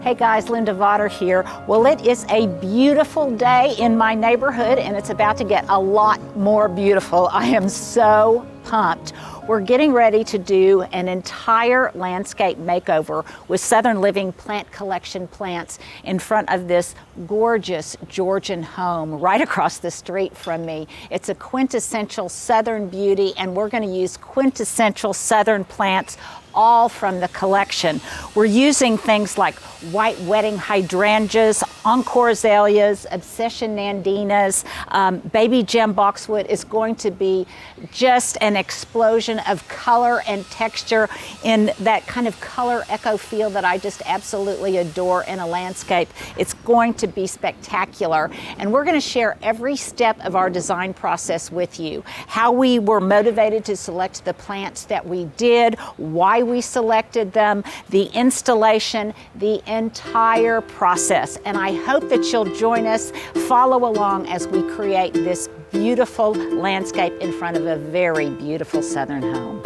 Hey guys, Linda Vodder here. Well, it is a beautiful day in my neighborhood and it's about to get a lot more beautiful. I am so pumped. We're getting ready to do an entire landscape makeover with Southern Living Plant Collection plants in front of this gorgeous Georgian home right across the street from me. It's a quintessential Southern beauty and we're going to use quintessential Southern plants all from the collection. We're using things like white wedding hydrangeas, encore azaleas, obsession nandinas, baby gem boxwood is going to be just an explosion of color and texture in that kind of color echo feel that I just absolutely adore in a landscape. It's going to be spectacular. And we're going to share every step of our design process with you. How we were motivated to select the plants that we did, why we selected them, the installation, the entire process. And I hope that you'll join us, follow along as we create this beautiful landscape in front of a very beautiful Southern home.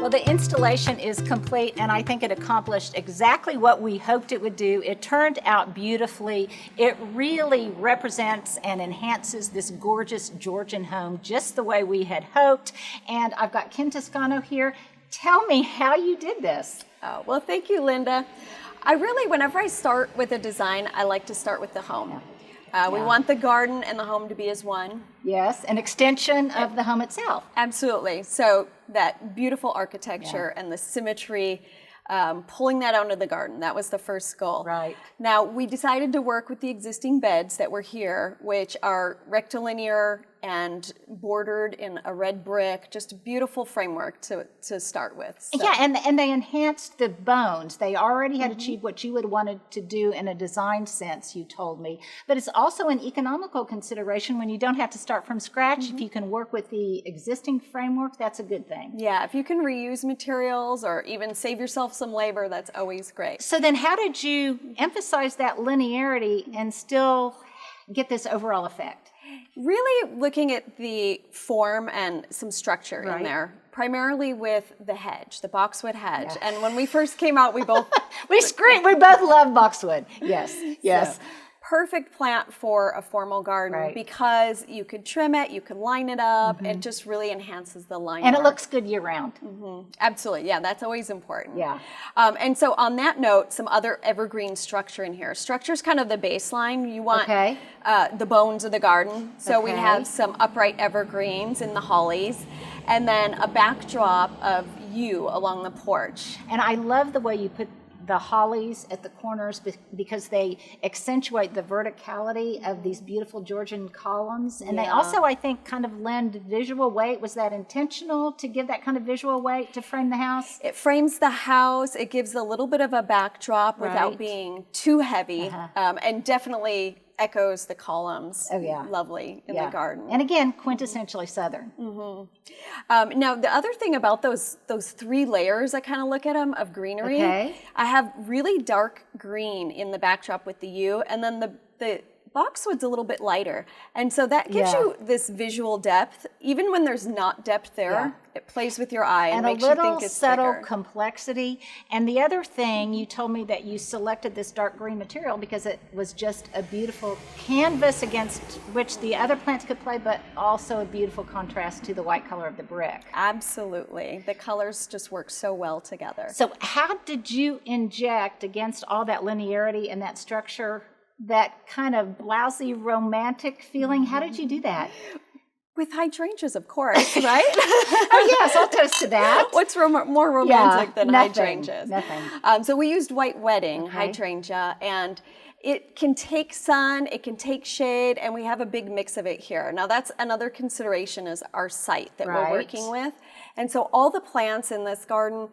Well, the installation is complete and I think it accomplished exactly what we hoped it would do. It turned out beautifully. It really represents and enhances this gorgeous Georgian home just the way we had hoped. And I've got Kim Toscano here. Tell me how you did this. Oh, well, thank you, Linda. Whenever I start with a design, I like to start with the home. We want the garden and the home to be as one. Yes, an extension of the home itself. Absolutely. So that beautiful architecture and the symmetry, pulling that onto the garden, that was the first goal. Right. Now, we decided to work with the existing beds that were here, which are rectilinear and bordered in a red brick, just a beautiful framework to start with. So. Yeah, and they enhanced the bones. They already had achieved what you would wanted to do in a design sense, you told me. But it's also an economical consideration when you don't have to start from scratch. If you can work with the existing framework, that's a good thing. Yeah, if you can reuse materials or even save yourself some labor, that's always great. So then how did you emphasize that linearity and still get this overall effect? Really looking at the form and some structure in there, primarily with the hedge, the boxwood hedge. Yeah. And when we first came out, we both... we screamed, we both love boxwood. Yes, yes. So, perfect plant for a formal garden because you could trim it, you could line it up, it just really enhances the line. And it looks good year round. Absolutely, yeah, that's always important. Yeah. And so on that note, some other evergreen structure in here. Structure's kind of the baseline. You want the bones of the garden. So we have some upright evergreens in the hollies, and then a backdrop of yew along the porch. And I love the way you put the hollies at the corners because they accentuate the verticality of these beautiful Georgian columns. And they also, I think, kind of lend visual weight. Was that intentional to give that kind of visual weight to frame the house? It frames the house. It gives a little bit of a backdrop without being too heavy, and definitely echoes the columns lovely in the garden. And again, quintessentially Southern. Now, the other thing about those three layers, I kind of look at them, of greenery. I have really dark green in the backdrop with the yew, and then the boxwood's a little bit lighter. And so that gives you this visual depth. Even when there's not depth there, it plays with your eye and makes you think it's a little subtle bigger. Complexity. And the other thing, you told me that you selected this dark green material because it was just a beautiful canvas against which the other plants could play, but also a beautiful contrast to the white color of the brick. Absolutely. The colors just work so well together. So how did you inject against all that linearity and that structure that kind of blousy romantic feeling? How did you do that? With hydrangeas, of course, right? Oh, yes, I'll toast to that. What's more romantic than nothing, hydrangeas? Nothing. So we used white wedding hydrangea, and it can take sun, it can take shade, and we have a big mix of it here. Now that's another consideration is our site that we're working with. And so all the plants in this garden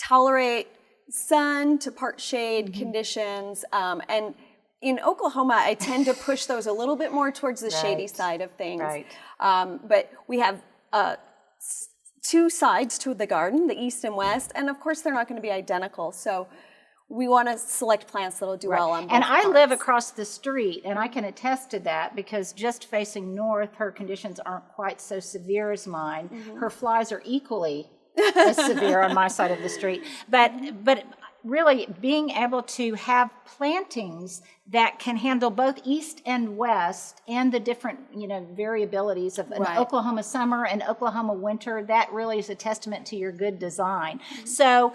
tolerate sun to part shade conditions, and in Oklahoma, I tend to push those a little bit more towards the shady side of things. But we have two sides to the garden, the east and west, and of course they're not going to be identical. So we want to select plants that'll do well on both And I parts. live across the street, and I can attest to that because just facing north, her conditions aren't quite so severe as mine. Her flies are equally as severe on my side of the street. But really being able to have plantings that can handle both east and west and the different, variabilities of an Oklahoma summer and Oklahoma winter, that really is a testament to your good design. So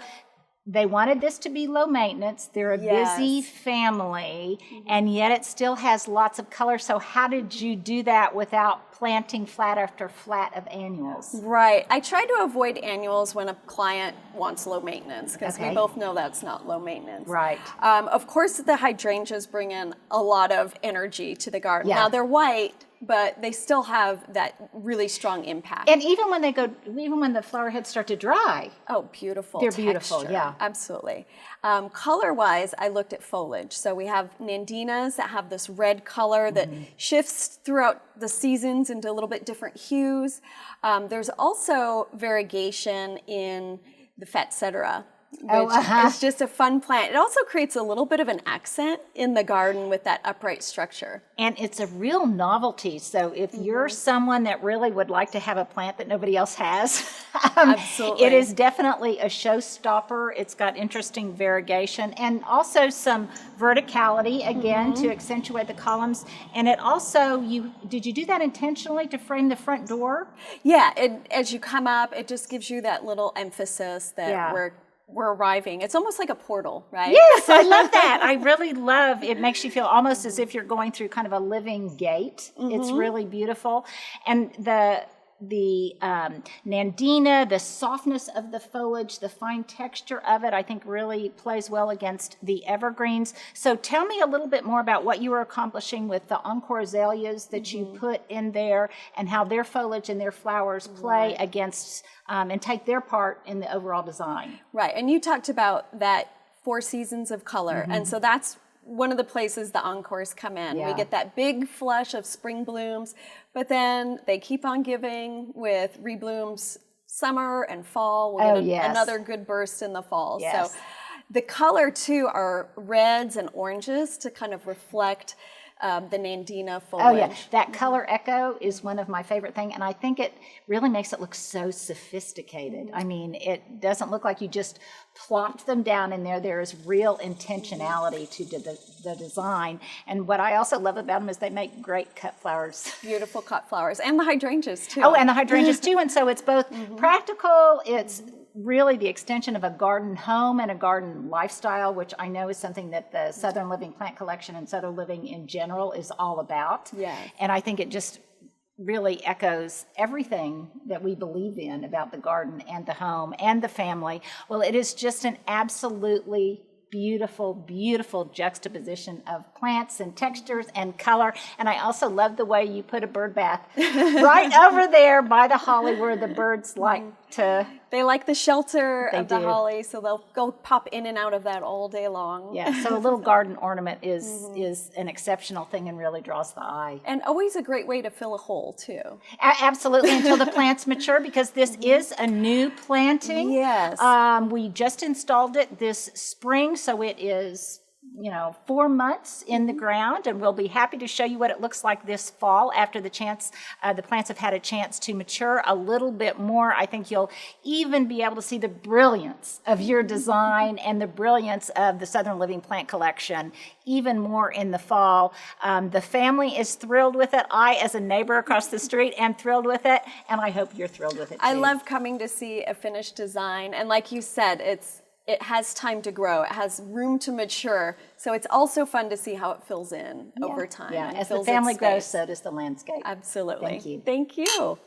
they wanted this to be low maintenance. They're a busy family, and yet it still has lots of color. So how did you do that without planting flat after flat of annuals? Right. I try to avoid annuals when a client wants low maintenance because we both know that's not low maintenance. Right. Of course, the hydrangeas bring in a lot of energy to the garden. Now they're white, but they still have that really strong impact. And even when the flower heads start to dry. Oh, beautiful. They're beautiful, texture. Absolutely. Color-wise, I looked at foliage. So we have nandinas that have this red color that shifts throughout the seasons into a little bit different hues. There's also variegation in the Phacetra, which is just a fun plant. It also creates a little bit of an accent in the garden with that upright structure. And it's a real novelty. So if you're someone that really would like to have a plant that nobody else has, it is definitely a showstopper. It's got interesting variegation and also some verticality, again, to accentuate the columns. And it also, did you do that intentionally to frame the front door? Yeah, as you come up, it just gives you that little emphasis that we're arriving. It's almost like a portal, right? Yes, I love that. I really love it. Makes you feel almost as if you're going through kind of a living gate. It's really beautiful. And the nandina, the softness of the foliage, the fine texture of it, I think really plays well against the evergreens. So tell me a little bit more about what you were accomplishing with the encore azaleas that you put in there and how their foliage and their flowers play against and take their part in the overall design. Right, and you talked about that 4 seasons of color, and so that's one of the places the encores come in. We get that big flush of spring blooms, but then they keep on giving with reblooms summer and fall. We'll get another good burst in the fall. So the color too are reds and oranges to kind of reflect the nandina foliage. Oh yeah, that color echo is one of my favorite things, and I think it really makes it look so sophisticated. I mean, it doesn't look like you just plopped them down in there. There is real intentionality to the design, and what I also love about them is they make great cut flowers. Beautiful cut flowers, and the hydrangeas too. Oh, and the hydrangeas too, and so it's both practical, it's really the extension of a garden home and a garden lifestyle, which I know is something that the Southern Living Plant Collection and Southern Living in general is all about. And I think it just really echoes everything that we believe in about the garden and the home and the family. Well, it is just an absolutely beautiful, beautiful juxtaposition of plants and textures and color. And I also love the way you put a bird bath right over there by the holly where the birds like to... They like the shelter of the holly, so they'll go pop in and out of that all day long. Yeah, so a little garden ornament is an exceptional thing and really draws the eye. And always a great way to fill a hole, too. Absolutely, until the plants mature, because this is a new planting. Yes. We just installed it this spring, so it is 4 months in the ground, and we'll be happy to show you what it looks like this fall after the plants have had a chance to mature a little bit more. I think you'll even be able to see the brilliance of your design and the brilliance of the Southern Living Plant Collection even more in the fall. The family is thrilled with it. I, as a neighbor across the street, am thrilled with it, and I hope you're thrilled with it too. I love coming to see a finished design, and like you said, it has time to grow. It has room to mature. So it's also fun to see how it fills in over time. Yeah, as the family grows, so does the landscape. Absolutely. Thank you. Thank you.